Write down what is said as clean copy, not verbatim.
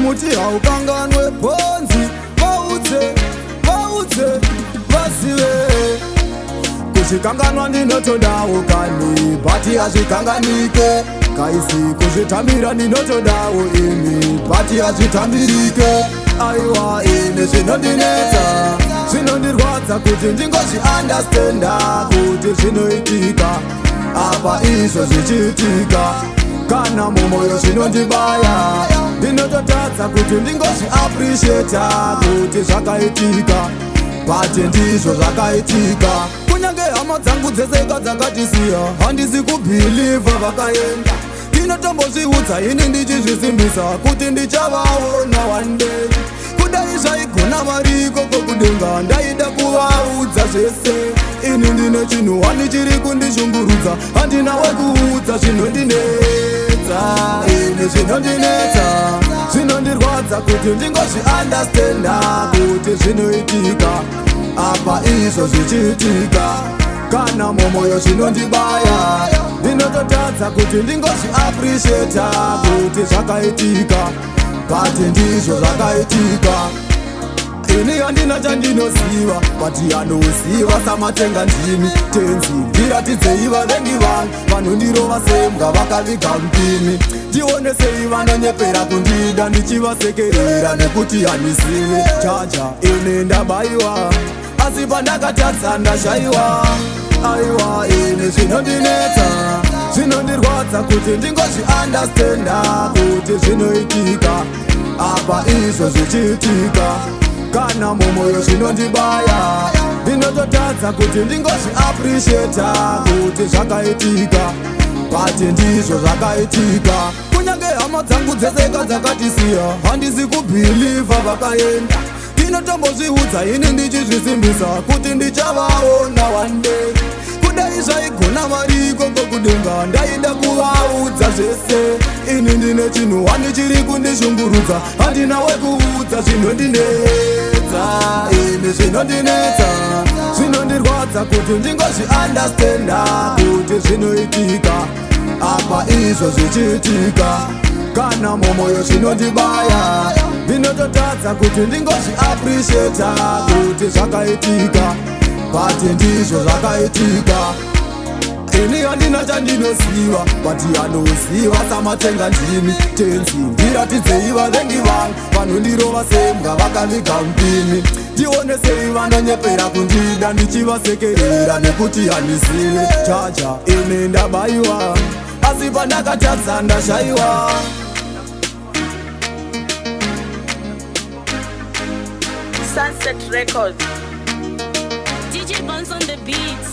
muti haukanganwe ponzi. Vaudze vazive kuzikanganwa ndinotodawo kani bati hazvikanganike. Kaisi kuzvitambira ndinotodawo ini bati hazvitambirike. Aiwa ini zvinondinetsa zvinondirwadza kuti ndingozviandastenda kuti zvinoitika apa izvo zvichiitika. Kana mumoyo zvinondibaya ndinototadza kuti ndingozviappreciata kuti zvakaitika bati ndizvo zvakaitika. Kunyange hama dzangu dzeseka dzakatisiya handisi kubhilivha vakaenda. Ndinotombozviudza ini ndichizvisimbisa kuti ndichavaona one day. Kudai zvaigona variko kokudenga ndaida kuvaudza zvese. Ini ndine chinhu wani chiri kundishungurudza handina wekuudza zvinondinetsa. Ini zvinondinetsa zvinondirwadza kuti ndingozviandastenda kuti zvinoitika apa izvo zvichiitika. Kana mumoyo zvinondibaya ndinototadza kuti ndingozviappreciata kuti zvakaitika bati ndizvo zvakaitika. Ini handina chandinoziva bati anoziva samatenga ndimi. Tenzi ndiratidzei vavengi vangu vanondirova sembwa vakaviga mpini. Ndionesei vanonyepera kundida ndichivasekerera nekuti handizivi chaja. Ini ndabayiwa asi pandakatadza ndashayiwa. Aiwa ini zvinondinetsa zvinondirwadza kuti ndingozviandastenda kuti zvinoitika apa izvo zvichiitika. Kana mumoyo zvinondibaya ndinototadza kuti ndingozviappreciata kuti zvakaitika bati ndizvo zvakaitika. Kunyange hama dzangu dzeseka dzakatisiya handisi kubhilivha vakaenda. Ndinotombozviudza ini ndichizvisimbisa kuti ndichavaona one day. Kudai zvaigona variko kokudenga ndaida kuvaudza zvese. Ini ndine chinhu wani chiri kundishungurudza handina wekuudza zvinondinetsa. Ini zvinondinetsa zvinondirwadza kuti ndingozviandastenda kuti zvinoitika apa izvo zvichiitika. Kana mumoyo zvinondibaya ndinototadza kuti ndingozviappreciata kuti zvakaitika bati ndizvo zvakaitika. Ini handina chandinoziva bati anoziva samatenga ndimi. Tenzi ndiratidzei vavengi vangu vanondirova sembwa vakaviga mpini. Ndionesei vanonyepera kundida ndichivasekerera nekuti handizivi chaja. Ini ndabayiwa asi pandakatadza ndashayiwa. Sunset Records. DJ Buns on the beats.